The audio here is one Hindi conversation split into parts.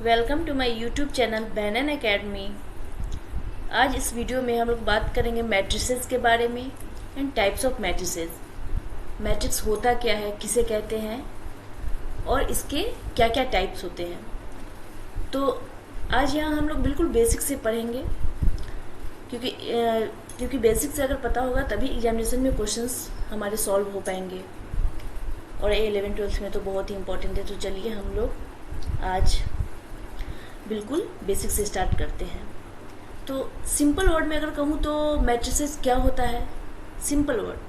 Welcome to my YouTube channel बैनन एकेडमी। आज इस वीडियो में हम लोग बात करेंगे मैट्रिसेस के बारे में and types of matrices. Matrix होता क्या है, किसे कहते हैं और इसके क्या क्या टाइप्स होते हैं। तो आज यहाँ हम लोग बिल्कुल बेसिक से पढ़ेंगे क्योंकि बेसिक से अगर पता होगा तभी एग्जामिनेशन में क्वेश्चंस हमारे सॉल्व हो पाएंगे और 11-12 में तो बहुत ही इम्पोर्टेंट है। तो चलिए हम लोग आज बिल्कुल बेसिक से स्टार्ट करते हैं। तो सिंपल वर्ड में अगर कहूँ तो मैट्रिसेस क्या होता है, सिंपल वर्ड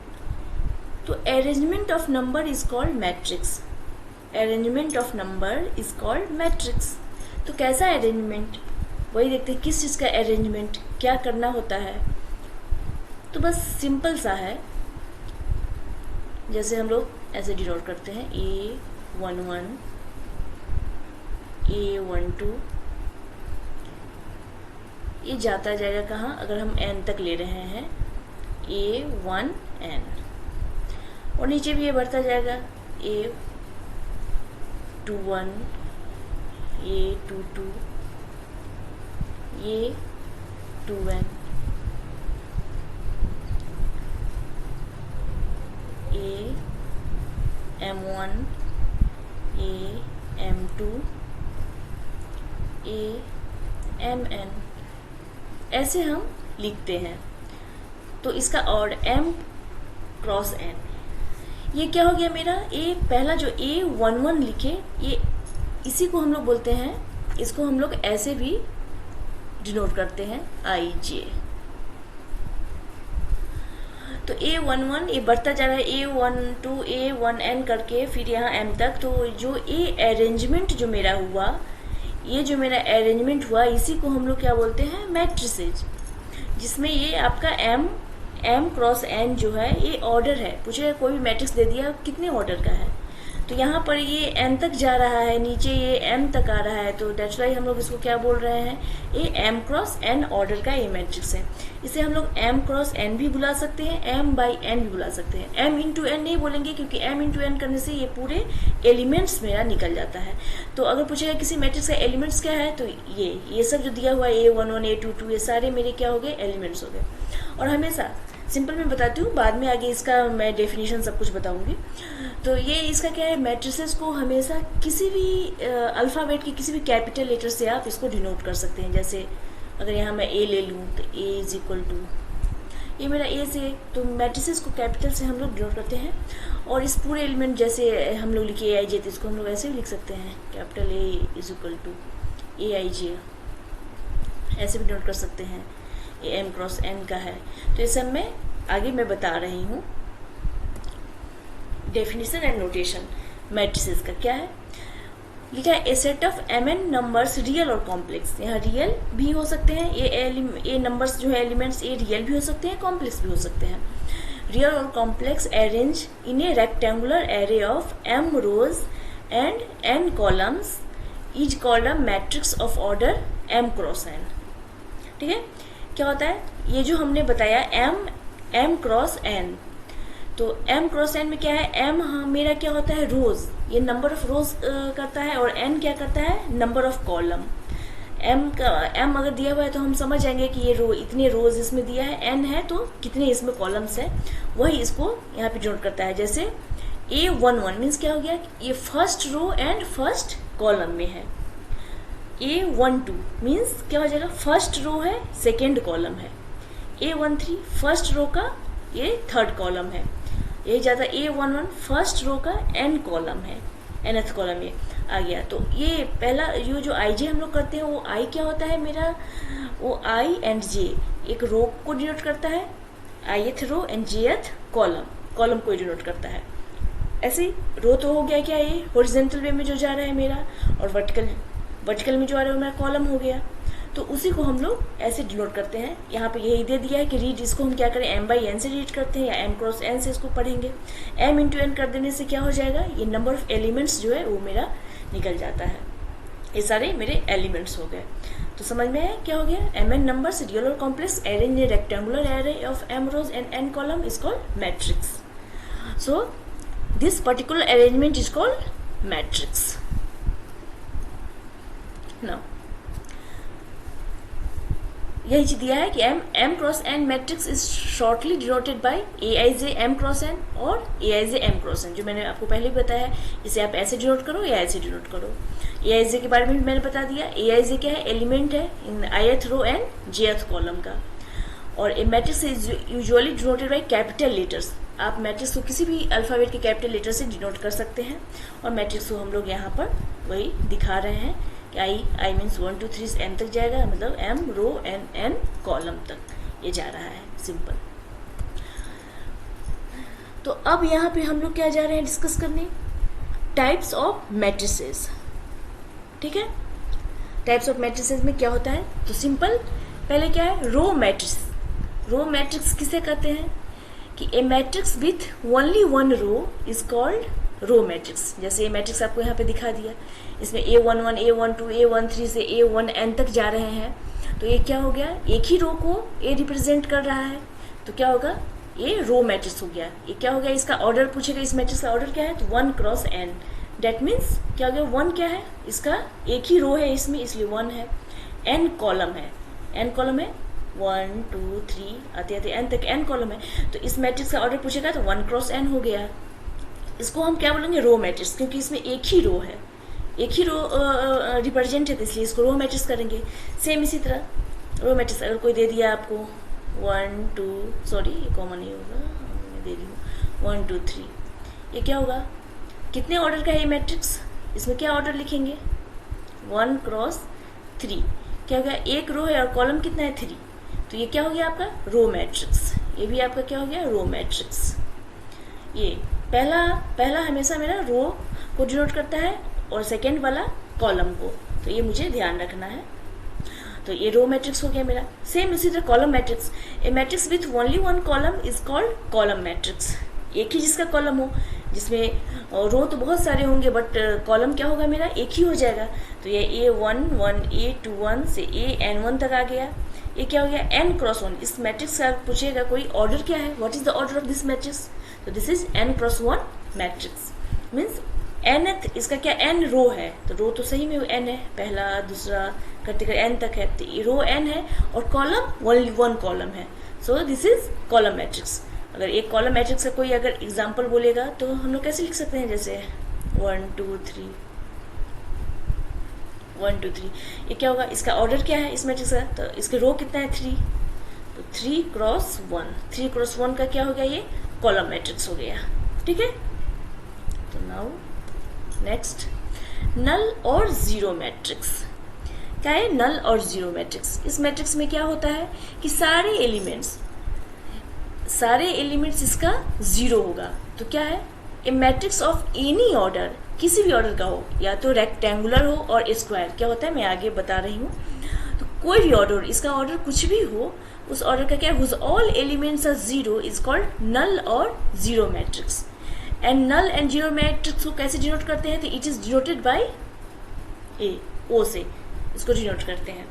तो arrangement of number is called matrix. Arrangement of number is called matrix. तो कैसा अरेंजमेंट, वही देखते हैं किस चीज़ का अरेंजमेंट, क्या करना होता है। तो बस सिंपल सा है, जैसे हम लोग ऐसे डिनोट करते हैं A11 A12, ये जाता जाएगा कहाँ, अगर हम n तक ले रहे हैं A1n, और नीचे भी ये बढ़ता जाएगा A21 A22 A2n AM1 AM2 AMN, ऐसे हम लिखते हैं। तो इसका और m क्रॉस n, ये क्या हो गया मेरा पहला जो A11 लिखे, ये इसी को हम लोग बोलते हैं, इसको हम लोग ऐसे भी डिनोट करते हैं IJ। तो A11 ये बढ़ता जा रहा है A12 A1n करके, फिर यहाँ m तक। तो जो अरेंजमेंट जो मेरा हुआ, ये जो मेरा अरेंजमेंट हुआ, इसी को हम लोग क्या बोलते हैं, मैट्रिसेज, जिसमें ये आपका m क्रॉस n जो है ये ऑर्डर है। पूछेगा कोई भी मैट्रिक्स दे दिया कितने ऑर्डर का है, तो यहाँ पर ये n तक जा रहा है, नीचे ये m तक आ रहा है, तो दैट्स वाई हम लोग इसको क्या बोल रहे हैं, ये m क्रॉस n ऑर्डर का ये मैट्रिक्स है। इसे हम लोग m क्रॉस n भी बुला सकते हैं, m बाई n भी बुला सकते हैं। m इंटू n नहीं बोलेंगे क्योंकि m इंटू n करने से ये पूरे एलिमेंट्स मेरा निकल जाता है। तो अगर पूछेगा किसी मैट्रिक्स का एलिमेंट्स क्या है, तो ये सब जो दिया हुआ है A11 A22 ये सारे मेरे क्या हो गए, एलिमेंट्स हो गए। और हमेशा सिंपल में बताती हूँ, बाद में आगे इसका मैं डेफिनेशन सब कुछ बताऊंगी। तो ये इसका क्या है, मैट्रिसेस को हमेशा किसी भी अल्फ़ाबेट के किसी भी कैपिटल लेटर से आप इसको डिनोट कर सकते हैं। जैसे अगर यहाँ मैं A ले लूँ तो A इज इक्वल टू, ये मेरा A से, तो मैट्रिसेस को कैपिटल से हम लोग डिनोट करते हैं। और इस पूरे एलिमेंट जैसे हम लोग लिखे AIJ, तो इसको हम लोग ऐसे भी लिख सकते हैं, capital A is equal to AIJ, ऐसे भी डिनोट कर सकते हैं। ये m क्रॉस n का है। तो इस सब में आगे मैं बता रही हूँ डेफिनेशन एंड नोटेशन। मैट्रिसेस का क्या है, लिखा है a set of mn numbers real और कॉम्प्लेक्स। यहाँ रियल भी हो सकते हैं, ये नंबर्स जो है एलिमेंट्स, ये रियल भी हो सकते हैं, कॉम्प्लेक्स भी हो सकते हैं। रियल और complex arrange in a rectangular array of m rows and n columns is called a matrix of order m cross n। ठीक है, क्या होता है ये जो हमने बताया m क्रॉस n, तो m क्रॉस n में क्या है, m मेरा क्या होता है, रोज, ये नंबर ऑफ रोज करता है, और n क्या करता है, नंबर ऑफ कॉलम। m अगर दिया हुआ है तो हम समझ जाएंगे कि ये इतने रोज इसमें दिया है, n है तो कितने इसमें कॉलम्स है, वही इसको यहाँ पे डिनोट करता है। जैसे A11 मीन्स क्या हो गया, ये first row and first column में है। A12 मीन्स क्या हो जाएगा, फर्स्ट रो है सेकेंड कॉलम है। A13 फर्स्ट रो का ये थर्ड कॉलम है। यही जाता A11 फर्स्ट रो का n कॉलम है, nth कॉलम ये आ गया। तो ये पहला जो IJ हम लोग करते हैं, वो I क्या होता है मेरा, वो I एंड J एक रो को डिनोट करता है, ith row and jth column को डिनोट करता है। ऐसे रो तो हो गया क्या, ये हॉरिजॉन्टल वे में जो जा रहा है मेरा, और वर्टिकल में जो आ रहा है वो मेरा कॉलम हो गया। तो उसी को हम लोग ऐसे डिनोट करते हैं। यहाँ पे यही दे दिया है कि रीड, इसको हम क्या करें, m बाई n से रीड करते हैं, या m क्रॉस n से इसको पढ़ेंगे। m इंटू n कर देने से क्या हो जाएगा, ये नंबर ऑफ एलिमेंट्स जो है वो मेरा निकल जाता है। ये सारे मेरे एलिमेंट्स हो गए। तो समझ में आया क्या हो गया, mn नंबर्स रियल और complex arrange in rectangular array of m rows and n column is called matrix. So This particular arrangement is called matrix. ना यही चीज दिया है कि M cross N matrix is shortly denoted by A I J M cross N और A I J M cross N, जो मैंने आपको पहले भी बताया है। इसे आप ऐसे डिनोट करो या ऐसे डिनोट करो। ए आई जे के बारे में भी मैंने बता दिया। ए आई जे क्या है? एलिमेंट है in ith row and jth column का। और a matrix is usually denoted by capital letters. आप मैट्रिक्स को किसी भी अल्फाबेट के कैपिटल लेटर से डिनोट कर सकते हैं। और मैट्रिक्स को हम लोग यहाँ पर वही दिखा रहे हैं कि आई मीन्स 1 2 3 से एन तक जाएगा, मतलब एम रो एन कॉलम तक ये जा रहा है, सिंपल। तो अब यहाँ पे हम लोग क्या जा रहे हैं डिस्कस करने? Types of matrices. ठीक है, टाइप्स ऑफ मैट्रिसेस में क्या होता है? तो सिंपल, पहले क्या है? Row matrix. रो मैट्रिक्स किसे कहते हैं? कि a matrix with only one row is called row matrix. जैसे ये मैट्रिक्स आपको यहाँ पे दिखा दिया, इसमें A11, A12, A13 से A1n तक जा रहे हैं। तो ये क्या हो गया? एक ही रो को A रिप्रेजेंट कर रहा है, तो क्या होगा? ये रो मैट्रिक्स हो गया। ये क्या हो गया? इसका ऑर्डर पूछेगा, इस मैट्रिक्स का ऑर्डर क्या है? तो 1 क्रॉस n। डेट मीन्स क्या हो गया? 1 क्या है? इसका एक ही रो है इसमें, इसलिए 1 है। n कॉलम है, n कॉलम है 1 2 3 आते आते n तक n कॉलम है। तो इस मैट्रिक्स का ऑर्डर पूछेगा तो 1 क्रॉस n हो गया। इसको हम क्या बोलेंगे? रो मैट्रिक्स, क्योंकि इसमें एक ही रो है, एक ही रो रिप्रेजेंट है, तो इसलिए इसको रो मैट्रिक्स करेंगे। सेम इसी तरह रो मैट्रिक्स अगर कोई दे दिया आपको 1 2, सॉरी ये कॉमन नहीं होगा, मैं दे रही हूँ 1 2 3, ये क्या होगा? कितने ऑर्डर का है ये मैट्रिक्स? इसमें क्या ऑर्डर लिखेंगे? 1 क्रॉस 3। क्या हो गया? एक रो है और कॉलम कितना है? 3। तो ये क्या हो गया आपका? Row matrix. ये भी आपका क्या हो गया? Row matrix. ये पहला हमेशा मेरा रो को डिनोट करता है और सेकेंड वाला कॉलम को, तो ये मुझे ध्यान रखना है। तो ये रो मैट्रिक्स हो गया मेरा। सेम इसी तरह column matrix. A matrix with only one column is called column matrix. एक ही जिसका कॉलम हो, जिसमें रो तो बहुत सारे होंगे बट कॉलम क्या होगा मेरा? एक ही हो जाएगा। तो ये A11, A21 से AN1 तक आ गया। ये क्या हो गया? n cross 1। इस मैट्रिक्स का पूछेगा कोई ऑर्डर क्या है? What is the order of this matrix? तो this is n cross 1 matrix. Means nth, इसका क्या? n रो है, तो रो तो सही में n है, पहला दूसरा करते करते n तक है, तो रो n है और कॉलम ओनली 1 कॉलम है। So this is column matrix. अगर एक कॉलम मैट्रिक्स का कोई अगर एग्जाम्पल बोलेगा तो हम लोग कैसे लिख सकते हैं? जैसे 1 2 3 1 2 3। ये क्या होगा? इसका ऑर्डर क्या है इस मैट्रिक्स का? तो इसके रो कितना है? 3। तो 3 क्रॉस 1, 3 क्रॉस 1 का क्या हो गया? ये कॉलम मैट्रिक्स हो गया। ठीक है, तो नाउ नेक्स्ट, नल और जीरो मैट्रिक्स। क्या है नल और जीरो मैट्रिक्स? इस मैट्रिक्स में क्या होता है कि सारे एलिमेंट्स इसका जीरो होगा। तो क्या है? A matrix of any order, किसी भी ऑर्डर का हो, या तो रेक्टेंगुलर हो और स्क्वायर। क्या होता है मैं आगे बता रही हूँ। तो कोई भी ऑर्डर, इसका ऑर्डर कुछ भी हो, उस ऑर्डर का क्या? Whose all elements are zero is called null और zero matrix. And null and zero matrix को कैसे डिनोट करते हैं? तो it is denoted by O से इसको डिनोट करते हैं।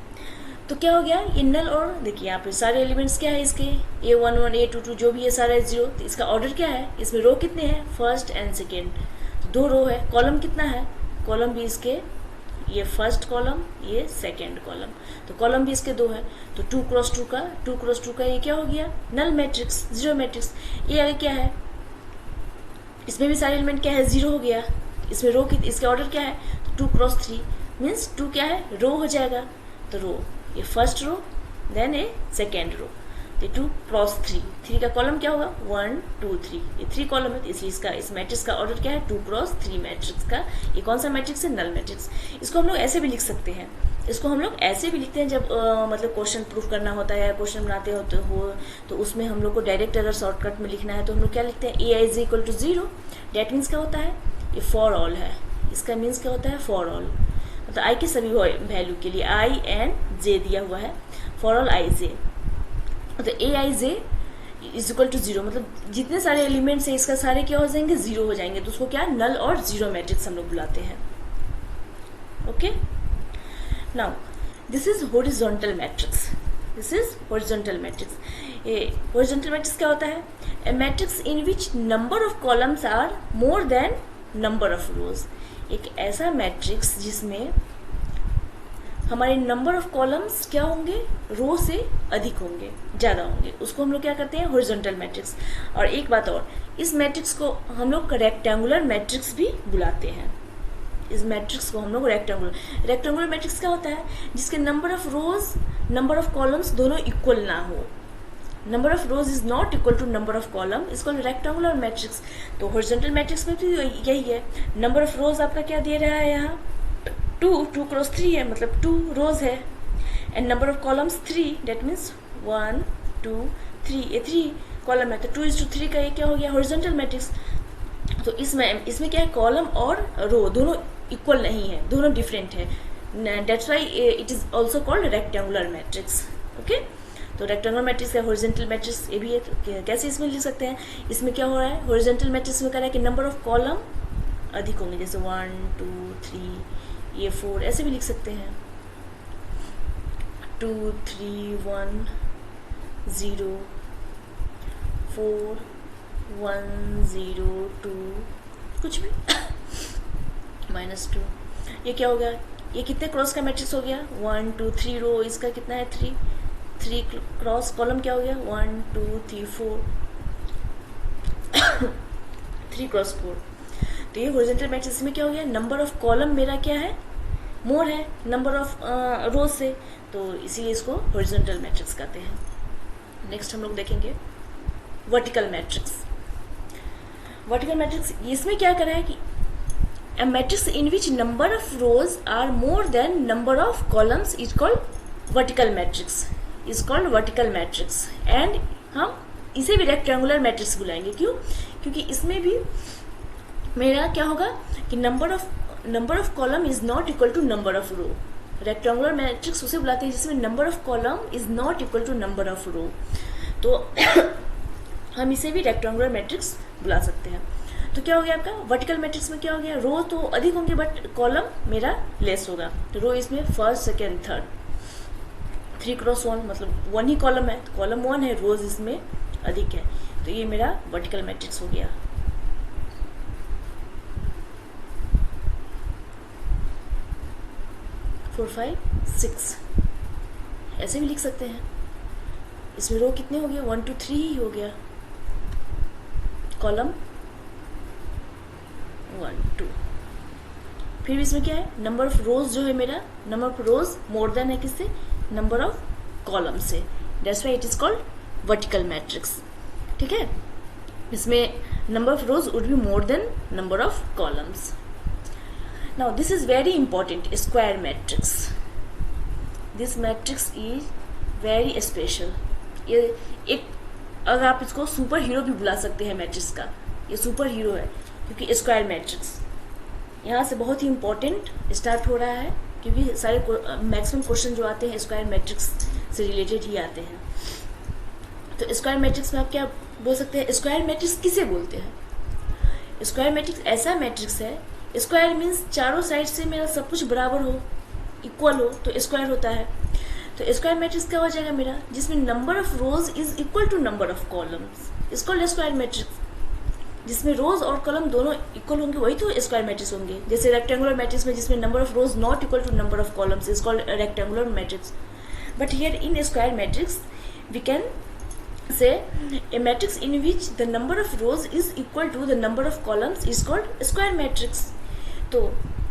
तो क्या हो गया? ये नल और, देखिए यहाँ पे सारे एलिमेंट्स क्या है इसके? A11, A22 जो भी है सारा जीरो। तो इसका ऑर्डर क्या है? इसमें रो कितने हैं? फर्स्ट एंड सेकेंड, तो 2 रो है। कॉलम कितना है? कॉलम भी इसके, ये फर्स्ट कॉलम, ये सेकेंड कॉलम, तो कॉलम भी इसके 2 है। तो 2 क्रॉस 2 का ये क्या हो गया? Null matrix, zero matrix. ये आगे क्या है? इसमें भी सारे एलिमेंट क्या है? जीरो हो गया। इसमें रो की, इसके ऑर्डर क्या है? तो 2 क्रॉस 3 मीन्स 2 क्या है? रो हो जाएगा। तो रो, ये फर्स्ट रो, देन ए सेकेंड रो, तो 2 क्रॉस 3 का कॉलम क्या होगा? 1 2 3, ये 3 कॉलम है, तो इसलिए इसका इस मैट्रिक्स का ऑर्डर क्या है? 2 क्रॉस 3 मैट्रिक्स का। ये कौन सा मैट्रिक्स है? Null matrix. इसको हम लोग ऐसे भी लिख सकते हैं, इसको हम लोग ऐसे भी लिखते हैं जब मतलब क्वेश्चन प्रूफ करना होता है या क्वेश्चन बनाते होते हो, तो उसमें हम लोग को डायरेक्ट अगर शॉर्टकट में लिखना है तो हम लोग क्या लिखते हैं? A I is equal to 0। Det means क्या होता है? ये फॉर ऑल है। इसका मीन्स क्या होता है? फॉर ऑल, मतलब आई के सभी वैल्यू के लिए आई एंड जे दिया हुआ है, फॉर ऑल आई जे। तो ए I J is equal to 0, मतलब जितने सारे एलिमेंट्स है इसका सारे क्या हो जाएंगे? 0 हो जाएंगे। तो उसको क्या? नल और जीरो मैट्रिक्स हम लोग बुलाते हैं। Okay, now this is horizontal matrix. This is horizontal matrix. ये हॉरिजॉन्टल मैट्रिक्स क्या होता है? A matrix in which number of columns are more than number of rows. एक ऐसा मैट्रिक्स जिसमें हमारे नंबर ऑफ कॉलम्स क्या होंगे, रो से अधिक होंगे, ज़्यादा होंगे, उसको हम लोग क्या करते हैं, हॉरिजॉन्टल मैट्रिक्स। और एक बात और, इस मैट्रिक्स को हम लोग रेक्टेंगुलर मैट्रिक्स भी बुलाते हैं। इस मैट्रिक्स को हम लोग रेक्टेंगुलर मैट्रिक्स क्या होता है, जिसके number of rows number of columns दोनों इक्वल ना हो। Number of rows is not equal to number of column, is called rectangular matrix. तो हॉरिजॉन्टल मैट्रिक्स में भी यही है। नंबर ऑफ रोज आपका क्या दे रहा है यहाँ, 2 क्रॉस 3 है, मतलब 2 रोज है। And number of columns 3, that means 1 2 3, ये 3 कॉलम है, तो 2:3 का ये क्या हो गया, हॉरिजॉन्टल मैट्रिक्स। तो इसमें क्या है, कॉलम और रो दोनों इक्वल नहीं है, दोनों डिफरेंट है, that's why it is also called rectangular matrix. Okay, तो रेक्टेंगुलर मैट्रिक्स है, हॉरिजॉन्टल मैट्रिक्स ये भी है। तो कैसे इसमें लिख सकते हैं, इसमें क्या हो रहा है, हॉरिजॉन्टल मैट्रिक्स में कह रहा है कि नंबर ऑफ कॉलम अधिक होंगे, जैसे 1 2 3 ये 4 ऐसे भी लिख सकते हैं, 2 3 1 0 4 1 0 2 कुछ भी -2। ये क्या हो गया, ये कितने क्रॉस का मैट्रिक्स हो गया, 1 2 3 रो, इसका कितना है 3 क्रॉस कॉलम क्या हो गया, 1 2 3 4 3 क्रॉस 4। तो ये हॉरिजॉन्टल मैट्रिक्स में क्या हो गया, नंबर ऑफ कॉलम मेरा क्या है, मोर है नंबर ऑफ रोज से, तो इसीलिए इसको हॉरिजॉन्टल मैट्रिक्स कहते हैं। नेक्स्ट हम लोग देखेंगे वर्टिकल मैट्रिक्स। वर्टिकल मैट्रिक्स इसमें क्या करा है कि a matrix in which number of rows are more than number of columns is called vertical matrix, is called vertical matrix। and हम इसे भी रेक्टेंगुलर मैट्रिक्स बुलाएंगे, क्यों, क्योंकि इसमें भी मेरा क्या होगा कि number of column is not equal to number of row. Rectangular matrix उसे बुलाते हैं जिसमें number of column is not equal to number of row, तो हम इसे भी रेक्टेंगुलर मैट्रिक्स बुला सकते हैं। तो क्या हो गया आपका वर्टिकल मैट्रिक्स में क्या हो गया, रो तो अधिक होंगे बट कॉलम मेरा लेस होगा। तो रो इसमें फर्स्ट सेकेंड थर्ड, 3 क्रॉस 1 मतलब 1 ही कॉलम है, तो कॉलम 1 है, रोज इसमें अधिक है, तो ये मेरा वर्टिकल मैट्रिक्स हो गया। फोर 5 6 ऐसे भी लिख सकते हैं। इसमें रो कितने हो गए, 1 2 3 ही हो गया, कॉलम 1 2। फिर भी इसमें क्या है, नंबर ऑफ रोज जो है मेरा, number of rose more than है किससे, नंबर ऑफ कॉलम से, that's why it is called vertical matrix. ठीक है, इसमें number of rose would be more than number of columns. Now this is very important, square matrix. This matrix is very special. ये एक, अगर आप इसको सुपर हीरो भी बुला सकते हैं मैट्रिक्स का, ये सुपर हीरो है, क्योंकि स्क्वायर मैट्रिक्स यहाँ से बहुत ही इंपॉर्टेंट स्टार्ट हो रहा है, क्योंकि सारे मैक्सिमम क्वेश्चन जो आते हैं स्क्वायर मैट्रिक्स से रिलेटेड ही आते हैं। तो स्क्वायर मैट्रिक्स में आप क्या बोल सकते हैं, स्क्वायर मैट्रिक्स किसे बोलते हैं, स्क्वायर मैट्रिक्स ऐसा मैट्रिक्स है, स्क्वायर मीन्स चारों साइड से मेरा सब कुछ बराबर हो, इक्वल हो, तो स्क्वायर होता है। तो स्क्वायर मैट्रिक्स क्या हो जाएगा मेरा, जिसमें number of rows is equal to number of columns, इसको स्क्वायर मैट्रिक्स। जिसमें रोज और कॉलम दोनों इक्वल होंगे वही तो स्क्वायर मैट्रिक्स होंगे। जैसे रेक्टेंगुलर मैट्रिक्स में जिसमें number of rows not equal to number of columns is called rectangular matrix. But here in square matrix we can say a matrix in which the number of rows is equal to the number of columns is called square matrix। तो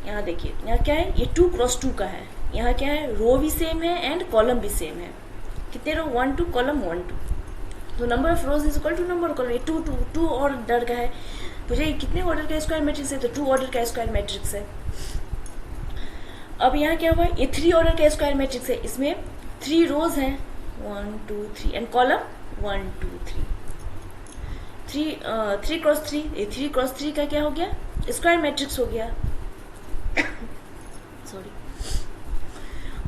यहाँ देखिए, यहाँ क्या है, ये 2 क्रॉस 2 का है, यहाँ क्या है, रो भी सेम है एंड कॉलम भी सेम है। कितने रो, 1 2, कॉलम 1 2, तो number of rows is equal to number of column. ये 2 ऑर्डर का है, तो ये कितने ऑर्डर का स्क्वायर मैट्रिक्स है, तो 2 ऑर्डर का स्क्वायर मैट्रिक्स है। अब यहाँ क्या हुआ, ये 3 ऑर्डर का स्क्वायर मैट्रिक्स है, इसमें 3 रोज हैं, 1 2 3 एंड कॉलम 1 2 3 3 क्रॉस 3, ये 3 क्रॉस 3 का क्या हो गया, स्क्वायर मैट्रिक्स हो गया। सॉरी,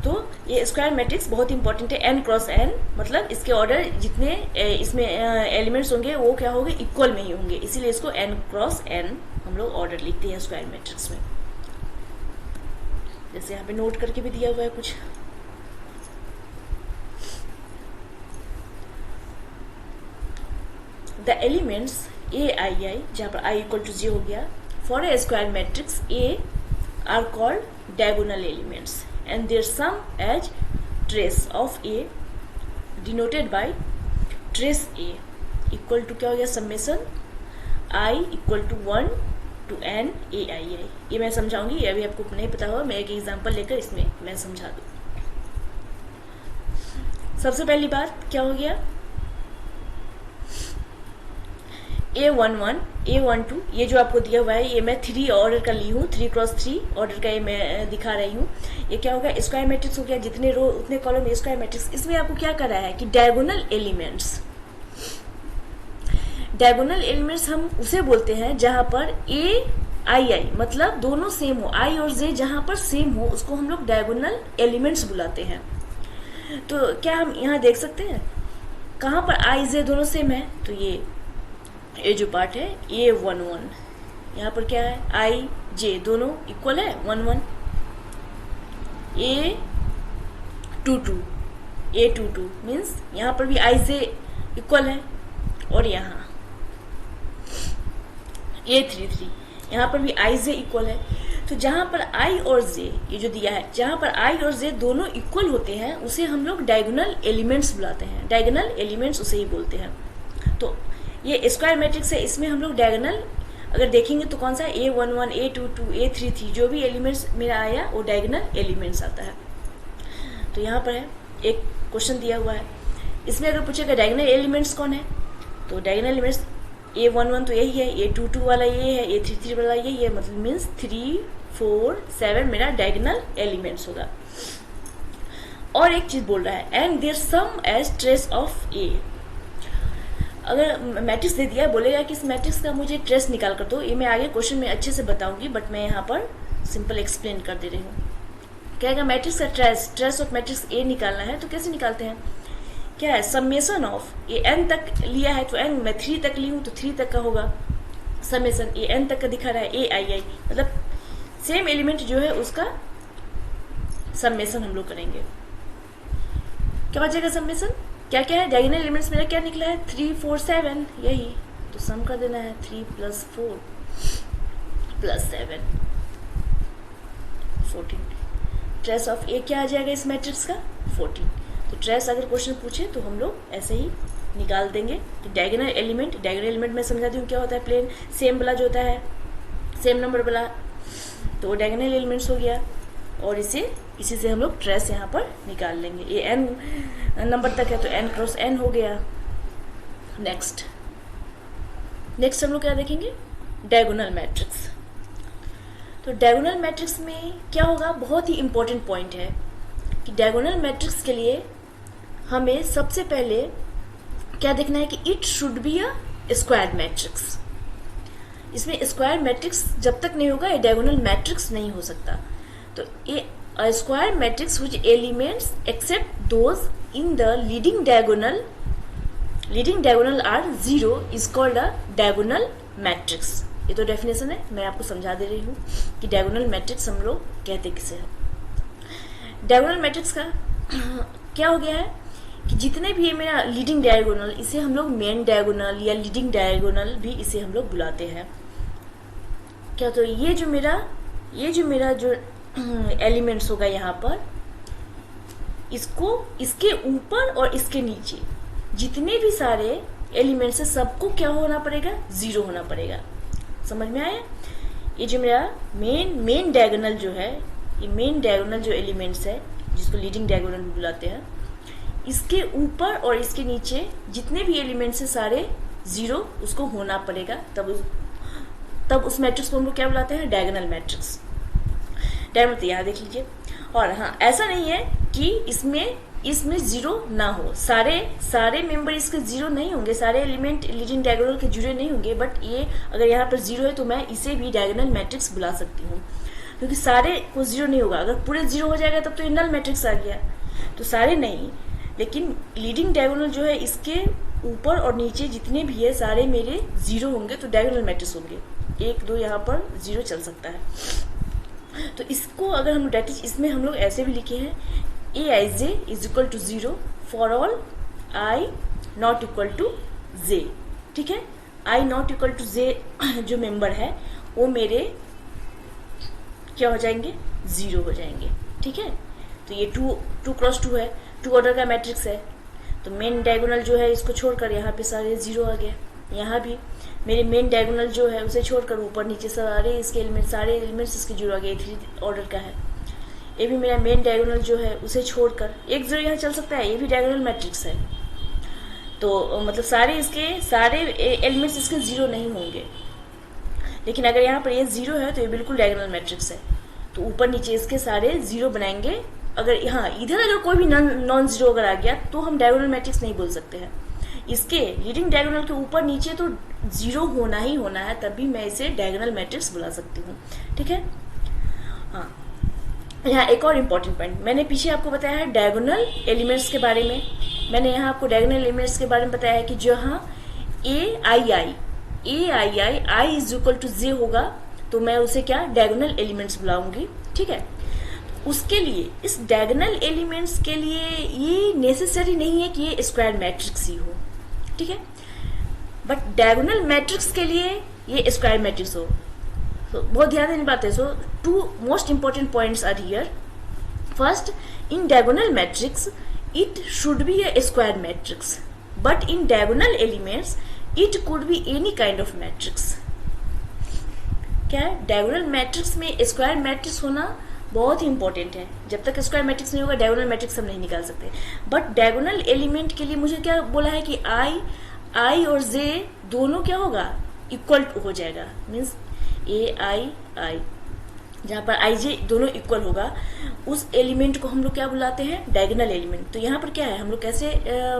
तो ये स्क्वायर मैट्रिक्स बहुत इंपॉर्टेंट है, n क्रॉस n, मतलब इसके ऑर्डर जितने इसमें एलिमेंट्स होंगे वो क्या होंगे, इक्वल में ही होंगे, इसीलिए इसको n क्रॉस n हम लोग ऑर्डर लिखते हैं स्क्वायर मैट्रिक्स में। जैसे यहाँ पे नोट करके भी दिया हुआ है कुछ। The elements a i i, जहाँ पर i इक्वल टू 0 हो गया, for a square matrix a are called diagonal elements and their sum as trace of A denoted by trace A equal to क्या हो गया, समेशन i इक्वल to 1 to n a i i। ये मैं समझाऊंगी, ये अभी आपको नहीं पता होगा, मैं एक एग्जांपल लेकर इसमें मैं समझा दूँ। सबसे पहली बात क्या हो गया, A11 A12 ये जो आपको दिया हुआ है ये मैं 3 ऑर्डर का ली हूँ, 3x3 ऑर्डर का ये मैं दिखा रही हूँ। ये क्या होगा, स्क्वायर मैट्रिक्स हो गया, जितने रो उतने कॉलम स्क्वायर मैट्रिक्स। इसमें आपको क्या कर रहा है कि डायगोनल एलिमेंट्स हम उसे बोलते हैं जहां पर ए आई आई मतलब दोनों सेम हो, आई और जे जहां पर सेम हो उसको हम लोग डायगोनल एलिमेंट्स बुलाते हैं। तो क्या हम यहाँ देख सकते हैं कहाँ पर आई जे दोनों सेम है, तो ये जो पार्ट है A11, यहाँ पर क्या है आई जे दोनों इक्वल है 1 1। A22 मीन्स यहाँ पर भी आई जे इक्वल है, और यहाँ A33 यहाँ पर भी आई जे इक्वल है। तो जहाँ पर आई और जे ये जो दिया है, जहाँ पर आई और जे दोनों इक्वल होते हैं उसे हम लोग डायगोनल एलिमेंट्स बुलाते हैं, डायगोनल एलिमेंट्स उसे ही बोलते हैं। तो ये स्क्वायर मैट्रिक्स है, इसमें हम लोग डायगोनल अगर देखेंगे तो कौन सा A11 A22 A33 जो भी एलिमेंट्स मेरा आया वो डायगोनल एलिमेंट्स आता है। तो यहाँ पर है एक क्वेश्चन दिया हुआ है, इसमें अगर पूछेगा डायगोनल एलिमेंट्स कौन है, तो डायगोनल एलिमेंट्स A11 तो यही है, A22 वाला ये है, A33 वाला यही है, मतलब मीन्स 3 4 7 मेरा डायगोनल एलिमेंट्स होगा। और एक चीज बोल रहा है and their sum as trace of A. अगर मैट्रिक्स दे दिया बोलेगा कि इस मैट्रिक्स का मुझे ट्रेस निकाल कर दो, ये मैं आगे क्वेश्चन में अच्छे से बताऊंगी, बट मैं यहाँ पर सिंपल एक्सप्लेन कर दे रही हूँ। कहेगा मैट्रिक्स का ट्रेस ऑफ मैट्रिक्स ए निकालना है, तो कैसे निकालते हैं, क्या है समेशन ऑफ ये n तक लिया है तो n मैं 3 तक ली हूँ तो 3 तक का होगा, समेशन ये n तक का दिखा रहा है ए आई आई मतलब सेम एलिमेंट जो है उसका समेशन हम लोग करेंगे। क्या बचेगा समेशन, क्या क्या है डायगोनल एलिमेंट्स मेरा क्या निकला है 3 4 7 यही, तो सम कर देना है 3 + 4 + 7 14। ट्रेस ऑफ ए क्या आ जाएगा इस मैट्रिक्स का 14। तो ट्रेस अगर क्वेश्चन पूछे तो हम लोग ऐसे ही निकाल देंगे कि डायगोनल एलिमेंट मैं समझा दूँ क्या होता है, प्लेन सेम वाला जो होता है सेम नंबर वाला, तो वो डायगोनल एलिमेंट्स हो गया, और इसी से हम लोग ट्रेस यहाँ पर निकाल लेंगे। ये n नंबर तक है तो n × n हो गया। नेक्स्ट हम लोग क्या देखेंगे, डायगोनल मैट्रिक्स। तो डायगोनल मैट्रिक्स में क्या होगा, बहुत ही इंपॉर्टेंट पॉइंट है कि डायगोनल मैट्रिक्स के लिए हमें सबसे पहले क्या देखना है कि it should be a square matrix. इसमें स्क्वायर मैट्रिक्स जब तक नहीं होगा ये डायगोनल मैट्रिक्स नहीं हो सकता। तो ये square matrix which elements except those in the leading diagonal are 0 is called a diagonal matrix. ये तो डेफिनेशन है, मैं आपको समझा दे रही हूँ कि डायगोनल मैट्रिक्स हम लोग कहते किसे हैं। डायगोनल मैट्रिक्स का क्या हो गया है कि जितने भी ये मेरा लीडिंग डायगोनल, इसे हम लोग मेन डायगोनल या लीडिंग डायगोनल भी इसे हम लोग बुलाते हैं। क्या, तो ये जो मेरा जो एलिमेंट्स होगा यहाँ पर, इसके ऊपर और इसके नीचे जितने भी सारे एलिमेंट्स है सबको क्या होना पड़ेगा 0 होना पड़ेगा। समझ में आया? ये जो मेरा मेन डायगोनल जो है, ये मेन डायगोनल जो एलिमेंट्स है जिसको लीडिंग डायगोनल बुलाते हैं, इसके ऊपर और इसके नीचे जितने भी एलिमेंट्स है सारे 0 उसको होना पड़ेगा, तब उस मैट्रिक्स को हम लोग क्या बुलाते हैं, डायगोनल मैट्रिक्स। डायगोनल यहाँ देख लीजिए। और हाँ, ऐसा नहीं है कि इसमें 0 ना हो, सारे मेंबर इसके 0 नहीं होंगे, सारे एलिमेंट लीडिंग डायगोनल के 0 नहीं होंगे, बट ये अगर यहाँ पर 0 है तो मैं इसे भी डायगोनल मैट्रिक्स बुला सकती हूँ, क्योंकि सारे को 0 नहीं होगा। अगर पूरे 0 हो जाएगा तब तो ये नल मैट्रिक्स आ गया। तो सारे नहीं, लेकिन लीडिंग डायगोनल जो है इसके ऊपर और नीचे जितने भी है सारे मेरे 0 होंगे तो डायगोनल मैट्रिक्स होंगे। 1 2 यहाँ पर 0 चल सकता है। तो इसको अगर हम डेट इसमें हम लोग ऐसे भी लिखे हैं, Aij is equal to 0 for all i not equal to j। ठीक है, i not equal to j जो मेंबर है वो मेरे क्या हो जाएंगे, 0 हो जाएंगे। ठीक है, तो ये 2 क्रॉस 2 है, 2 ऑर्डर का मैट्रिक्स है। तो मेन डायगोनल जो है इसको छोड़कर यहाँ पे सारे 0 आ गया। यहाँ भी मेरे मेन डायगोनल जो है उसे छोड़कर ऊपर नीचे सारे इसके सारे एलिमेंट्स इसके 0 आ गए, 3 ऑर्डर का है। ये भी मेरा मेन डायगोनल जो है उसे छोड़कर एक 0 यहाँ चल सकता है, ये भी डायगोनल मैट्रिक्स है। तो मतलब सारे एलिमेंट्स इसके 0 नहीं होंगे, लेकिन अगर यहाँ पर ये 0 है तो ये बिल्कुल डायगोनल मैट्रिक्स है। तो ऊपर नीचे इसके सारे 0 बनाएंगे। अगर यहाँ इधर अगर कोई भी नॉन 0 अगर आ गया तो हम डायगोनल मैट्रिक्स नहीं बोल सकते हैं। इसके लीडिंग डायगोनल के ऊपर नीचे तो 0 होना ही होना है, तभी मैं इसे डायगोनल मैट्रिक्स बुला सकती हूँ। ठीक है। हाँ, यहाँ एक और इम्पोर्टेंट पॉइंट, मैंने पीछे आपको बताया है डायगोनल एलिमेंट्स के बारे में। मैंने यहाँ आपको डायगोनल एलिमेंट्स के बारे में बताया है कि जहाँ आई इज इक्वल टू जे होगा तो मैं उसे क्या डायगोनल एलिमेंट्स बुलाऊंगी। ठीक है। उसके लिए इस डायगोनल एलिमेंट्स के लिए ये नेसेसरी नहीं है कि ये स्क्वायर मैट्रिक्स ही हो। ठीक है। बट डायगोनल मैट्रिक्स के लिए ये स्क्वायर मैट्रिक्स हो। तो बहुत ध्यान देनी बात है। So 2 most important points are here. First, in diagonal matrix it should be a square matrix, but in diagonal elements it could be any kind of matrix। क्या है, डायगोनल मैट्रिक्स में स्क्वायर मैट्रिक्स होना बहुत ही इंपॉर्टेंट है। जब तक स्क्वायर मैट्रिक्स नहीं होगा डायगोनल मैट्रिक्स हम नहीं निकाल सकते। बट डायगोनल एलिमेंट के लिए मुझे क्या बोला है कि आई और जे दोनों क्या होगा, इक्वल हो जाएगा। मीन्स आई जहाँ पर आई जे दोनों इक्वल होगा, उस एलिमेंट को हम लोग क्या बुलाते हैं, डायगोनल एलिमेंट। तो यहाँ पर क्या है, हम लोग कैसे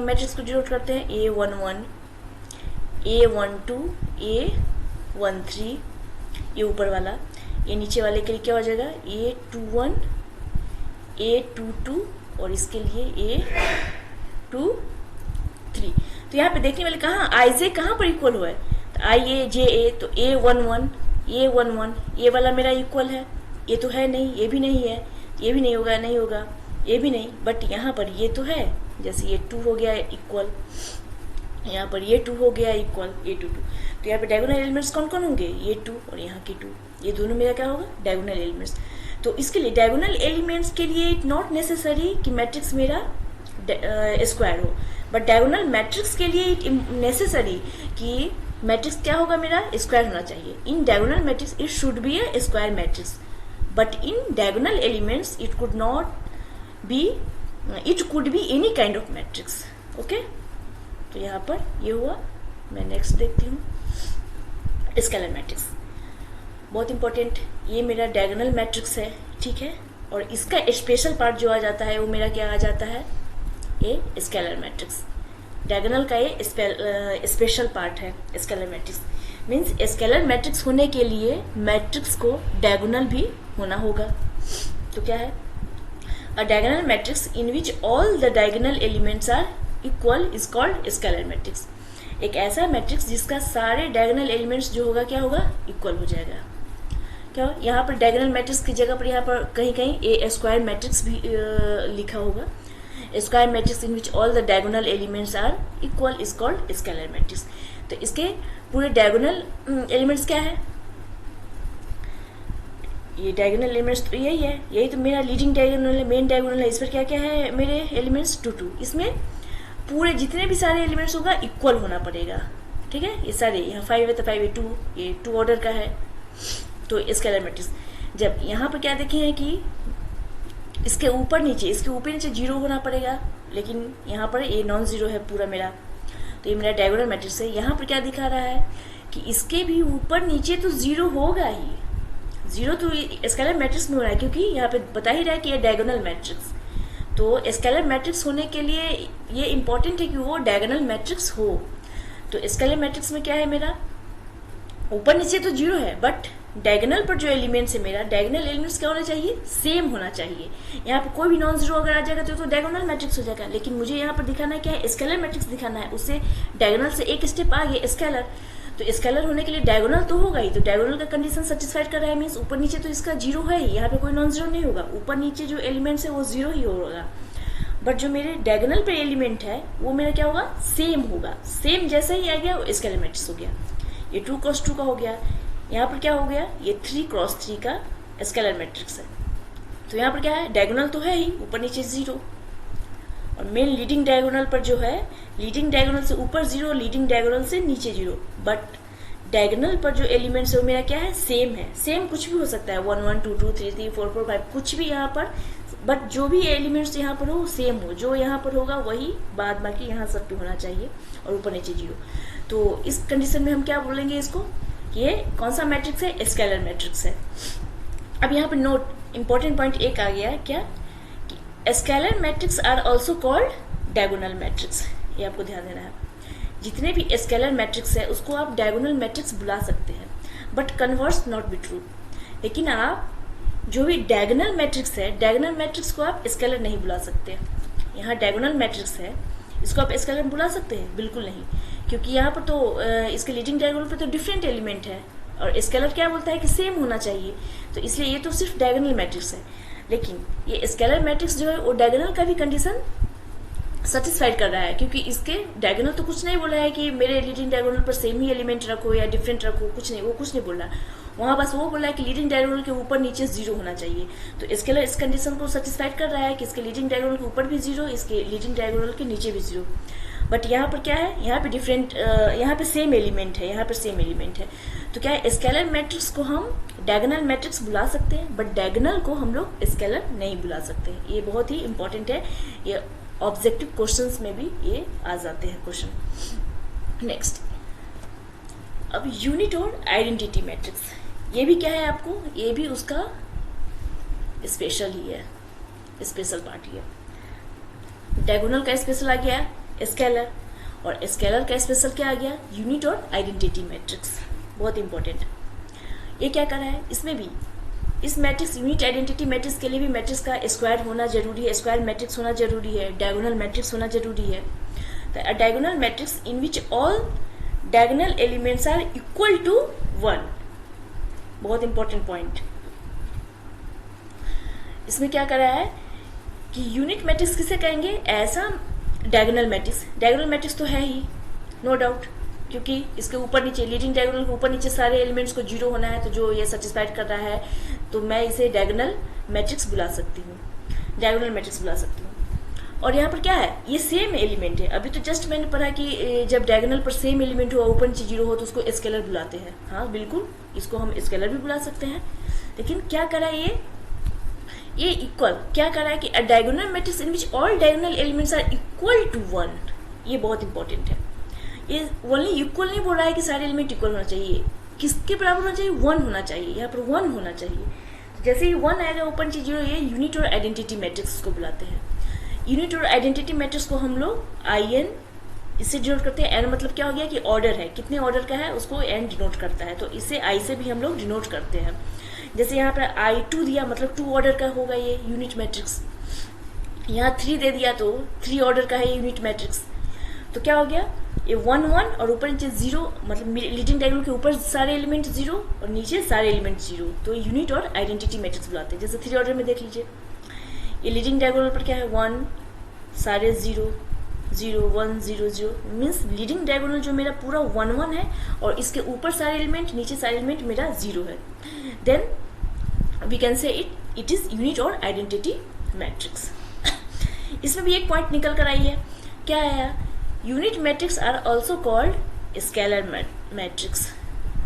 मैट्रिक्स को डिनोट करते हैं, A11, A12, A13, ये ऊपर वाला, ये नीचे वाले के लिए क्या हो जाएगा, A21, A22 और इसके लिए A23। तो यहाँ पे देखने वाले कहाँ आई जे कहाँ पर इक्वल हुआ है, तो आई ए जे ए, तो A11 ये वाला मेरा इक्वल है, ये तो है नहीं, ये भी नहीं है, ये भी नहीं होगा, ये भी नहीं, बट यहाँ पर ये तो है। जैसे ये 2 हो गया इक्वल, यहाँ पर ये 2 हो गया इक्वल, ये 2 तो यहाँ पे डायगोनल एलिमेंट्स कौन कौन होंगे, ये 2 और यहाँ के 2, ये दोनों मेरा क्या होगा, डायगोनल एलिमेंट्स। तो इसके लिए डायगोनल एलिमेंट्स के लिए इट नॉट नेसेसरी कि मैट्रिक्स मेरा स्क्वायर हो, बट डायगोनल मैट्रिक्स के लिए इट नेसेसरी कि मैट्रिक्स क्या होगा, मेरा स्क्वायर होना चाहिए। In diagonal matrix it should be a square matrix, but in diagonal elements it could not be, it could be any kind of matrix. Okay, तो यहाँ पर ये हुआ। मैं नेक्स्ट देखती हूँ, स्केलर मैट्रिक्स, बहुत इंपॉर्टेंट। ये मेरा डायगोनल मैट्रिक्स है, ठीक है, और इसका स्पेशल पार्ट जो आ जाता है वो मेरा क्या आ जाता है, ये स्केलर मैट्रिक्स। डायगोनल का ये स्पेशल पार्ट है scalar matrix. Means scalar matrix होने के लिए मैट्रिक्स को डायगोनल भी होना होगा। तो क्या है, a diagonal matrix in which all the diagonal elements are equal is called scalar matrix. एक ऐसा मैट्रिक्स जिसका सारे डायगोनल एलिमेंट्स जो होगा क्या होगा, इक्वल हो जाएगा। क्या यहाँ पर डायगोनल मैट्रिक्स की जगह पर यहाँ पर कहीं कहीं ए स्क्वायर मैट्रिक्स भी लिखा होगा। Square matrix in which all the diagonal elements are equal is called scalar matrix. तो इसके पूरे डायगोनल एलिमेंट्स क्या है, ये डायगोनल एलिमेंट्स तो यही है, यही तो मेरा लीडिंग डायगोनल है, मेन डायगोनल है। इस पर क्या क्या है मेरे एलिमेंट्स, 2 2। इसमें पूरे जितने भी सारे एलिमेंट्स होगा इक्वल होना पड़ेगा, ठीक है। ये सारे, यहाँ 5 है तो 5 है 2, ये 2 ऑर्डर का है, तो स्केलर मैट्रिक्स। जब यहाँ पर क्या देखे हैं कि इसके ऊपर नीचे 0 होना पड़ेगा, लेकिन यहाँ पर ये नॉन जीरो है पूरा मेरा, तो ये मेरा डायगोनल मैट्रिक्स है। यहाँ पर क्या दिखा रहा है कि इसके भी ऊपर नीचे तो 0 होगा ही, 0 तो स्केलर मैट्रिक्स में हो रहा है, क्योंकि यहाँ पे बता ही रहा है कि ये डायगोनल मैट्रिक्स। तो स्केलर मैट्रिक्स होने के लिए ये इंपॉर्टेंट है कि वो डायगोनल मैट्रिक्स हो। तो स्केलर मैट्रिक्स में क्या है, मेरा ऊपर नीचे तो 0 है, बट डायगोनल पर जो एलिमेंट्स है मेरा, डायगोनल एलिमेंट्स क्या होना चाहिए, सेम होना चाहिए। यहाँ पर कोई भी नॉन जीरो अगर आ जाएगा तो डायगोनल मैट्रिक्स हो जाएगा, लेकिन मुझे यहाँ पर दिखाना क्या है, स्केलर मैट्रिक्स दिखाना है। उससे डायगोनल से एक स्टेप आगे स्केलर, तो स्केलर होने के लिए डायगोनल तो होगा ही, तो डायगोनल का कंडीशन सेटिस्फाइड कर रहा है, मीन्स ऊपर नीचे तो इसका 0 है ही, यहाँ पे कोई नॉन जीरो नहीं होगा, ऊपर नीचे जो एलिमेंट्स है वो 0 ही होगा। बट जो मेरे डायगोनल पे एलिमेंट है वो मेरा क्या होगा, सेम होगा। सेम जैसा ही आ गया वो स्केलर मैट्रिक्स हो गया। ये 2 क्रॉस 2 का हो गया, यहाँ पर क्या हो गया, ये 3 क्रॉस 3 का स्केलर मैट्रिक्स है। तो यहाँ पर क्या है, डायगोनल तो है ही, ऊपर नीचे 0, और मेन लीडिंग डायगोनल पर जो है, लीडिंग डायगोनल से ऊपर 0, लीडिंग डायगोनल से नीचे 0, बट डायगोनल पर जो एलिमेंट्स है वो मेरा क्या है, सेम है। सेम कुछ भी हो सकता है, 1 1 2 2 3 3 4 4 5 कुछ भी यहाँ पर, बट जो भी एलिमेंट्स यहाँ पर हो सेम हो, जो यहाँ पर होगा वही बाद बाकी यहाँ सब पे होना चाहिए, और ऊपर नीचे 0। तो इस कंडीशन में हम क्या बोलेंगे इसको, ये कौन सा मैट्रिक्स है, स्केलर मैट्रिक्स है। अब यहाँ पर नोट, इंपॉर्टेंट पॉइंट एक आ गया, क्या, scalar matrix are also called diagonal matrix. ये आपको ध्यान देना है, जितने भी स्केलर मैट्रिक्स है उसको आप डायगोनल मैट्रिक्स बुला सकते हैं, but converse not be true. लेकिन आप जो भी डायगोनल मैट्रिक्स है, डायगोनल मैट्रिक्स को आप स्केलर नहीं बुला सकते। यहाँ डायगोनल मैट्रिक्स है, इसको आप स्केलर बुला सकते हैं, बिल्कुल नहीं, क्योंकि यहाँ पर तो इसके लीडिंग डायगोनल पर तो डिफरेंट एलिमेंट है, और स्केलर क्या बोलता है कि सेम होना चाहिए, तो इसलिए ये तो सिर्फ डायगोनल मैट्रिक्स है। लेकिन ये स्केलर मैट्रिक्स जो है वो डायगोनल का भी कंडीशन सेटिस्फाइड कर रहा है, क्योंकि इसके डायगोनल तो कुछ नहीं बोला है कि मेरे लीडिंग डायगोनल पर सेम ही एलिमेंट रखो या डिफरेंट रखो, कुछ नहीं, वो कुछ नहीं बोला। वहां बस वो बोला है कि लीडिंग डायगोनल के ऊपर नीचे 0 होना चाहिए। तो स्केलर इस कंडीशन को सेटिस्फाइड कर रहा है कि इसके लीडिंग डायगोनल के ऊपर भी 0, इसके लीडिंग डायगोनल के नीचे भी 0। बट यहाँ पर क्या है, यहाँ पे डिफरेंट, यहाँ पे सेम एलिमेंट है, यहाँ पर सेम एलिमेंट है। तो क्या है, स्केलर मैट्रिक्स को हम डायगोनल मैट्रिक्स बुला सकते हैं, बट डायगोनल को हम लोग स्केलर नहीं बुला सकते। ये बहुत ही इंपॉर्टेंट है, ये ऑब्जेक्टिव क्वेश्चंस में भी ये आ जाते हैं क्वेश्चन। नेक्स्ट, अब यूनिट और आइडेंटिटी मैट्रिक्स, ये भी क्या है आपको, ये भी उसका स्पेशल ही है, स्पेशल पार्ट ही है। डायगोनल का स्पेशल आ गया स्केलर, और स्केलर का स्पेशल क्या आ गया, यूनिट और आइडेंटिटी मैट्रिक्स। बहुत इंपॉर्टेंट, ये क्या कर रहा है, इसमें भी इस मैट्रिक्स यूनिट आइडेंटिटी मैट्रिक्स के लिए भी मैट्रिक्स का स्क्वायर होना जरूरी है, स्क्वायर मैट्रिक्स होना जरूरी है, डायगोनल मैट्रिक्स होना जरूरी है। तो diagonal matrix in which all diagonal elements are equal to 1, बहुत इंपॉर्टेंट पॉइंट। इसमें क्या कर रहा है कि यूनिट मैट्रिक्स किसे कहेंगे, ऐसा डायगोनल मैट्रिक्स, डायगोनल मैट्रिक्स तो है ही नो डाउट, क्योंकि इसके ऊपर नीचे लीडिंग डायगोनल के ऊपर नीचे सारे एलिमेंट्स को 0 होना है, तो जो ये सेटिस्फाइड कर रहा है, तो मैं इसे डायगोनल मैट्रिक्स बुला सकती हूँ, डायगोनल मैट्रिक्स बुला सकती हूँ। और यहाँ पर क्या है, ये सेम एलिमेंट है। अभी तो जस्ट मैंने पढ़ा कि जब डायगोनल पर सेम एलिमेंट हो, ऊपर नीचे 0 हो, तो उसको स्केलर बुलाते हैं। हाँ बिल्कुल, इसको हम स्केलर भी बुला सकते हैं। लेकिन क्या करा ये इक्वल क्या कर रहा है कि diagonal matrix in which all diagonal elements are equal to 1, ये बहुत इंपॉर्टेंट है। ये ओनली इक्वल नहीं बोल रहा है कि सारे एलिमेंट इक्वल होना चाहिए, किसके बराबर होना चाहिए, 1 होना चाहिए, यहाँ पर 1 होना चाहिए। तो जैसे ही 1 आएगा ऊपर नीचे 0, ये यूनिट और आइडेंटिटी मैट्रिक्स को बुलाते हैं। यूनिट और आइडेंटिटी मैट्रिक्स को हम लोग IN इससे डिनोट करते हैं। n मतलब क्या हो गया कि ऑर्डर है, कितने ऑर्डर का है उसको n डिनोट करता है, तो इसे I से भी हम लोग डिनोट करते हैं। जैसे यहाँ पर I2 दिया मतलब 2 ऑर्डर का होगा ये यूनिट मैट्रिक्स, यहाँ 3 दे दिया तो 3 ऑर्डर का है यूनिट मैट्रिक्स। तो क्या हो गया, ये 1 1 और ऊपर नीचे 0, मतलब लीडिंग डायगोनल के ऊपर सारे एलिमेंट 0 और नीचे सारे एलिमेंट 0, तो यूनिट और आइडेंटिटी मैट्रिक्स बुलाते हैं। जैसे 3 ऑर्डर में देख लीजिए, ये लीडिंग डायगोनल पर क्या है 1, सारे 0 0 1 0 0, मीन्स लीडिंग डायगोनल जो मेरा पूरा 1 1 है और इसके ऊपर सारे एलिमेंट नीचे सारे एलिमेंट मेरा 0 है। Then we can say it is unit और आइडेंटिटी मैट्रिक्स। इसमें भी एक पॉइंट निकल कर आई है, क्या आया, unit matrix are also called scalar matrix.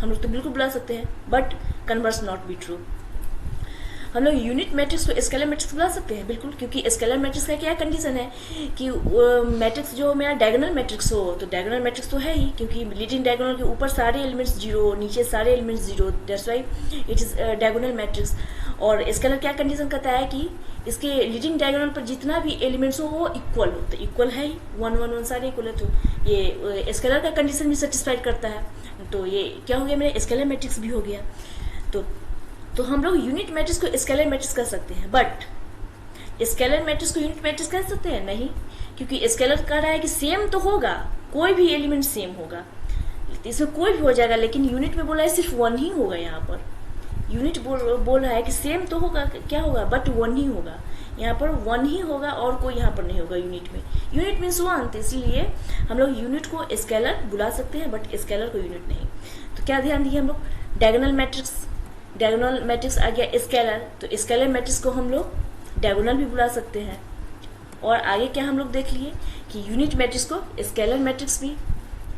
हम लोग तो बिल्कुल बुला सकते हैं, but converse not be true. हम लोग यूनिट मैट्रिक्स को स्केलर मैट्रिक्स बुला सकते हैं बिल्कुल, क्योंकि स्केलर मैट्रिक्स का क्या कंडीशन है कि मैट्रिक्स जो मेरा डायगोनल मैट्रिक्स हो, तो डायगोनल मैट्रिक्स तो है ही, क्योंकि लीडिंग डायगोनल के ऊपर सारे एलिमेंट्स 0 नीचे सारे elements 0, that's why it is diagonal matrix. और स्केलर क्या कंडीशन करता है कि इसके लीडिंग डायगोनल पर जितना भी एलिमेंट्स हो वो इक्वल हो, तो इक्वल है ही, 1 1 1 सारे इक्वल है, तो ये स्केलर का कंडीशन भी सेटिस्फाइड करता है। तो ये क्या हो गया, मेरा स्केलर मैट्रिक्स भी हो गया। तो हम लोग यूनिट मैट्रिक्स को स्केलर मैट्रिक्स कर सकते हैं, बट स्केलर मैट्रिक्स को यूनिट मैट्रिक्स कर सकते हैं नहीं, क्योंकि स्केलर कह रहा है कि सेम तो होगा, कोई भी एलिमेंट सेम होगा, इसमें कोई भी हो जाएगा, लेकिन यूनिट में बोला है सिर्फ 1 ही होगा। यहाँ पर यूनिट बोल रहा है कि सेम तो होगा, क्या होगा, बट 1 ही होगा, यहाँ पर 1 ही होगा और कोई यहाँ पर नहीं होगा यूनिट में। यूनिट मीन्स 1, तो इसलिए हम लोग यूनिट को स्केलर बुला सकते हैं, बट स्केलर को यूनिट नहीं। तो क्या ध्यान दिए हम लोग, डायगोनल मैट्रिक्स डायगोनल मैट्रिक्स आ गया स्केलर, तो स्केलर मैट्रिक्स को हम लोग डायगोनल भी बुला सकते हैं। और आगे क्या हम लोग देख लिए कि यूनिट मैट्रिक्स को स्केलर मैट्रिक्स भी,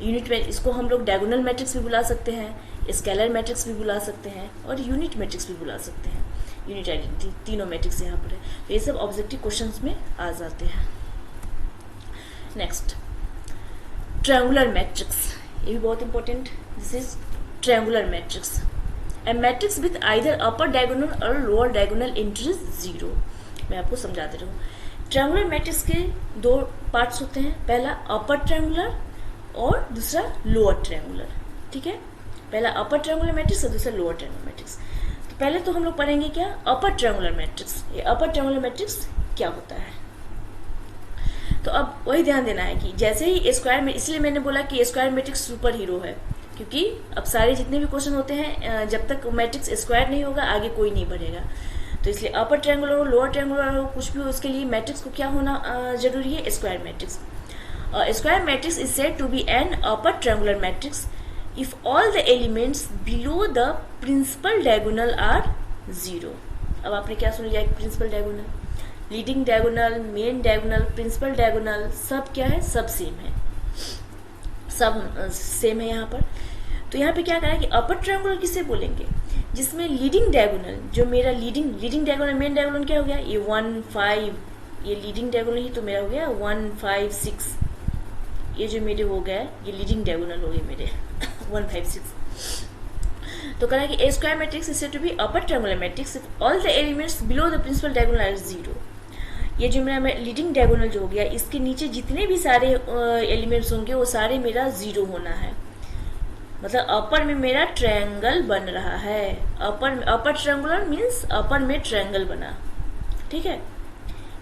यूनिट इसको हम लोग डायगोनल मैट्रिक्स भी बुला सकते हैं, स्केलर मैट्रिक्स भी बुला सकते हैं और यूनिट मैट्रिक्स भी बुला सकते हैं। यूनिट आइडेंटिटी तीनों मैट्रिक्स यहाँ पर है, तो ये सब ऑब्जेक्टिव क्वेश्चंस में आ जाते हैं। नेक्स्ट, ट्रायंगुलर मैट्रिक्स, ये भी बहुत important. This is triangular matrix, A matrix with either upper diagonal और लोअर डायगोनल एंट्रीज 0। मैं आपको समझाते रहूँ। ट्रायंगुलर मैट्रिक्स के दो पार्ट्स होते हैं, पहला अपर ट्रायंगुलर और दूसरा लोअर ट्रायंगुलर। ठीक है, पहला अपर ट्रायंगुलर मैट्रिक्स और दूसरा लोअर ट्रायंगुलर मैट्रिक्स। तो पहले तो हम लोग पढ़ेंगे क्या, अपर ट्रायंगुलर मैट्रिक्स। ये अपर ट्रायंगुलर मैट्रिक्स क्या होता है, तो अब वही ध्यान देना है कि जैसे ही स्क्वायर में, इसलिए मैंने बोला कि स्क्वायर मैट्रिक्स सुपर हीरो है, क्योंकि अब सारे जितने भी क्वेश्चन होते हैं जब तक मैट्रिक्स स्क्वायर नहीं होगा आगे कोई नहीं बढ़ेगा। तो इसलिए अपर ट्रायंगुलर हो, लोअर ट्रायंगुलर हो, कुछ भी हो, उसके लिए मैट्रिक्स को क्या होना जरूरी है, square matrix. Square matrix is said to be an upper triangular matrix if all the elements below the principal diagonal are 0। अब आपने क्या सुन लिया, एक principal diagonal, leading diagonal, main diagonal, principal diagonal, सब क्या है, सब सेम है, सब सेम है यहाँ पर। तो यहाँ पे क्या करा कि अपर ट्रायंगुलर किसे बोलेंगे, जिसमें लीडिंग डायगोनल, जो मेरा लीडिंग डायगोनल, मेन डायगोनल क्या हो गया, ये 1 5, ये लीडिंग डायगोनल ही तो मेरा हो गया 1 5 6, ये जो मेरे हो गया ये लीडिंग डायगोनल हो गए मेरे 1 5 6। तो कहा कि a square matrix is said to be upper triangular matrix if all the elements below the principal diagonal are 0। ये जो मेरा लीडिंग डायगोनल जो हो गया, इसके नीचे जितने भी सारे एलिमेंट्स होंगे वो सारे मेरा 0 होना है, मतलब अपर में मेरा ट्रायंगल बन रहा है। अपर ट्रायंगुलर मीन्स अपर में ट्रायंगल बना, ठीक है,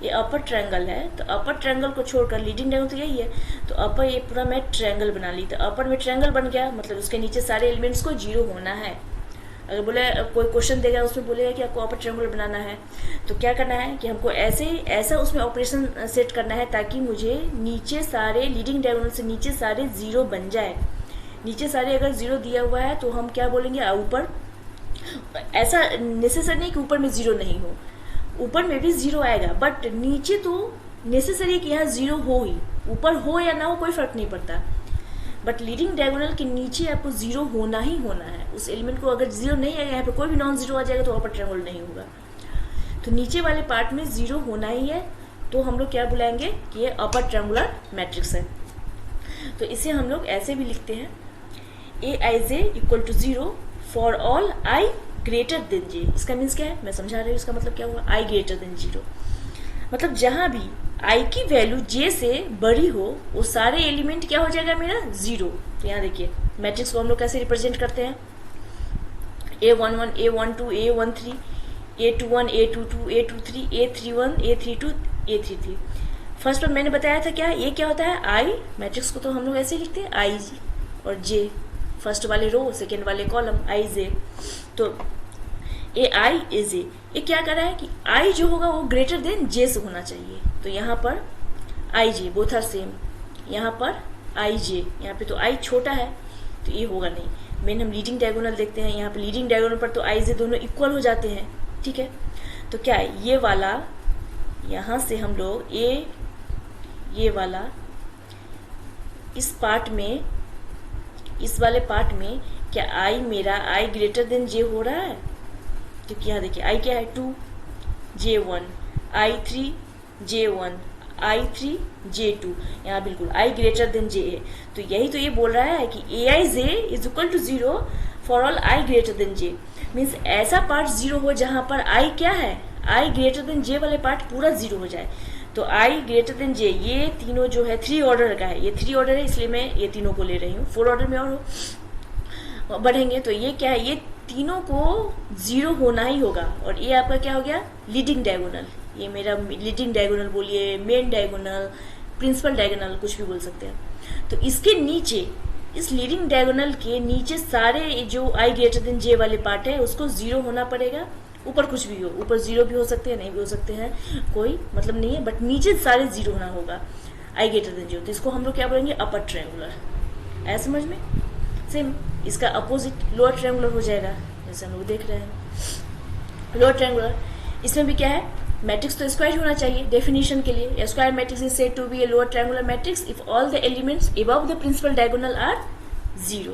ये अपर ट्रायंगल है। तो अपर ट्रायंगल को छोड़कर लीडिंग डायगोनल तो यही है, तो अपर ये पूरा मैं ट्रायंगल बना ली, तो अपर में ट्रायंगल बन गया, मतलब उसके नीचे सारे एलिमेंट्स को 0 होना है। अगर बोले कोई क्वेश्चन देगा उसमें बोलेगा कि आपको अपर ट्रायंगल बनाना है, तो क्या करना है कि हमको ऐसा उसमें ऑपरेशन सेट करना है ताकि मुझे नीचे सारे लीडिंग डायगोनल से नीचे सारे 0 बन जाए। नीचे सारे अगर 0 दिया हुआ है तो हम क्या बोलेंगे, ऊपर ऐसा नेसेसरी नहीं कि ऊपर में 0 नहीं हो, ऊपर में भी 0 आएगा, बट नीचे तो नेसेसरी कि यहाँ 0 हो ही, ऊपर हो या ना हो कोई फर्क नहीं पड़ता, बट लीडिंग डायगोनल के नीचे आपको 0 होना ही होना है। उस एलिमेंट को अगर 0 नहीं आएगा, यहाँ पे कोई भी नॉन 0 आ जाएगा तो अपर ट्रायंगल नहीं होगा। तो नीचे वाले पार्ट में 0 होना ही है, तो हम लोग क्या बुलाएंगे कि ये अपर ट्रायंगुलर मैट्रिक्स है। तो इसे हम लोग ऐसे भी लिखते हैं, Aij equal to 0 for all i greater than j। इसका मीन्स क्या है, मैं समझा रही हूँ, इसका मतलब क्या हुआ, i ग्रेटर देन 0, मतलब जहां भी i की वैल्यू j से बड़ी हो वो सारे एलिमेंट क्या हो जाएगा मेरा 0। तो यहाँ देखिए मैट्रिक्स को हम लोग कैसे रिप्रेजेंट करते हैं, A11 A12 A13 A21 A22 A23 A31 A32 A33। First पर मैंने बताया था क्या, ये क्या होता है i, मैट्रिक्स को तो हम लोग ऐसे लिखते हैं i और j, फर्स्ट वाले रो सेकेंड वाले कॉलम i j। तो ए आई ए जे, ये क्या कर रहा है कि i जो होगा वो ग्रेटर देन j से होना चाहिए। तो यहाँ पर i j both are same, यहाँ पर i j, यहाँ पे तो i छोटा है तो ये होगा नहीं। मेन हम लीडिंग डायगोनल देखते हैं, यहाँ पे लीडिंग डायगोनल पर तो i j दोनों इक्वल हो जाते हैं, ठीक है। तो क्या है ये वाला, यहाँ से हम लोग ये वाला इस पार्ट में, इस वाले पार्ट में क्या i मेरा i ग्रेटर देन j हो रहा है, क्योंकि यहाँ देखिए i क्या है 2 j1 i3 j1 i3 j2, यहाँ बिल्कुल i ग्रेटर देन j है। तो यही तो ये बोल रहा है कि aij is equal to 0 for all i greater than j, means ऐसा पार्ट 0 हो जहाँ पर i क्या है, i ग्रेटर देन j वाले पार्ट पूरा 0 हो जाए। तो i ग्रेटर देन j, ये तीनों जो है 3 ऑर्डर का है, ये 3 ऑर्डर है इसलिए मैं ये तीनों को ले रही हूँ, 4 ऑर्डर में और हो बढ़ेंगे। तो ये क्या है, ये तीनों को 0 होना ही होगा। और ये आपका क्या हो गया, लीडिंग डायगोनल, ये मेरा लीडिंग डायगोनल बोलिए, मेन डायगोनल, प्रिंसिपल डायगोनल, कुछ भी बोल सकते हैं। तो इसके नीचे, इस लीडिंग डायगोनल के नीचे सारे जो i ग्रेटर देन j वाले पार्ट है उसको 0 होना पड़ेगा। ऊपर कुछ भी हो, ऊपर 0 भी हो सकते हैं, नहीं भी हो सकते हैं, कोई मतलब नहीं है, बट नीचे सारे 0 होना होगा i ग्रेटर देन j। तो इसको हम लोग क्या बोलेंगे, अपर ट्रायंगुलर। ऐसा समझ में, सेम इसका अपोजिट लोअर ट्रायंगुलर हो जाएगा। जैसे हम लोग देख रहे हैं। लोअर ट्रायंगुलर, इसमें भी क्या है, मैट्रिक्स तो स्क्वायर होना चाहिए डेफिनेशन के लिए। Square matrix is said to be a lower triangular matrix if all the elements above the principal diagonal are zero.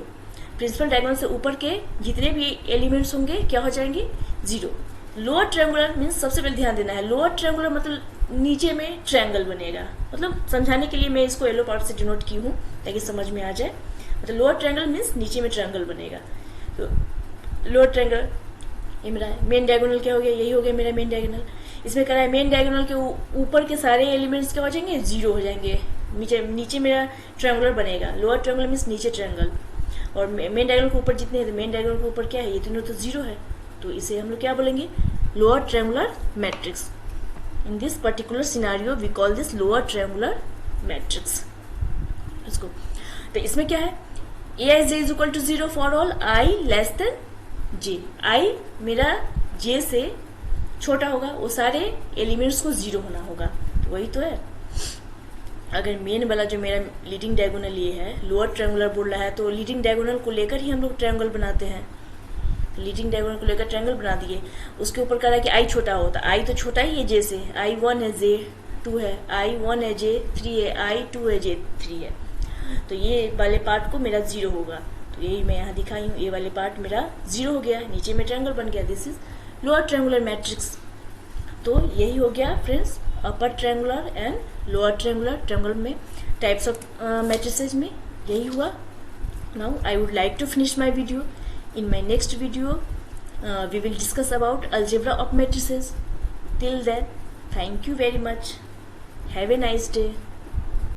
Principal diagonal से ऊपर के जितने भी एलिमेंट्स होंगे क्या हो जाएंगे, जीरो। लोअर ट्रायंगुलर मीन्स सबसे पहले ध्यान देना है, लोअर ट्रायंगुलर मतलब नीचे में ट्रायंगल बनेगा। मतलब समझाने के लिए मैं इसको येलो पार्ट से डिनोट की हूँ ताकि समझ में आ जाए। मतलब लोअर ट्रायंगल मीन्स नीचे में ट्रायंगल बनेगा। तो लोअर ट्रायंगल ये मेरा मेन डायगोनल क्या हो गया, यही हो गया मेरा मेन डायगोनल। इसमें कह रहा है मेन डायगोनल के ऊपर के सारे एलिमेंट्स क्या हो जाएंगे, जीरो हो जाएंगे। नीचे मेरा ट्रायंगुलर बनेगा। लोअर ट्रायंगल मीन्स नीचे ट्रायंगल, और मेन डायगोनल के ऊपर जितने हैं, तो मेन डायगोनल के ऊपर क्या है, ये तीनों तो जीरो है, तो इसे हम लोग क्या बोलेंगे, lower triangular matrix. In this particular scenario we call this lower triangular matrix. इसको तो इसमें क्या है, A I J is equal to zero for all I less than J. I मेरा जे से छोटा होगा, वो सारे एलिमेंट्स को जीरो होना होगा, तो वही तो है। अगर मेन वाला जो मेरा लीडिंग डायगोनल ये है, लोअर ट्रायंगुलर बोल रहा है, तो लीडिंग डायगोनल को लेकर ही हम लोग ट्रायंगल बनाते हैं। लीडिंग डायगोनल को लेकर ट्रायंगल बना दिए। उसके ऊपर कह रहा है कि आई छोटा हो, तो आई तो छोटा ही है जे से, आई 1 है, जे 2 है, आई 1 है, जे 3 है, आई 2 है, जे 3 है, तो ये वाले पार्ट को मेरा जीरो होगा। तो यही मैं यहाँ दिखाई हूँ, ये वाले पार्ट मेरा जीरो हो गया, नीचे में ट्रायंगल बन गया। This is lower triangular matrix. तो यही हो गया friends upper triangular and lower triangular. Triangle में टाइप्स ऑफ मैट्रिसेस में यही हुआ। Now I would like to finish my video. In my next video, we will discuss about algebra of matrices. Till then, thank you very much. Have a nice day.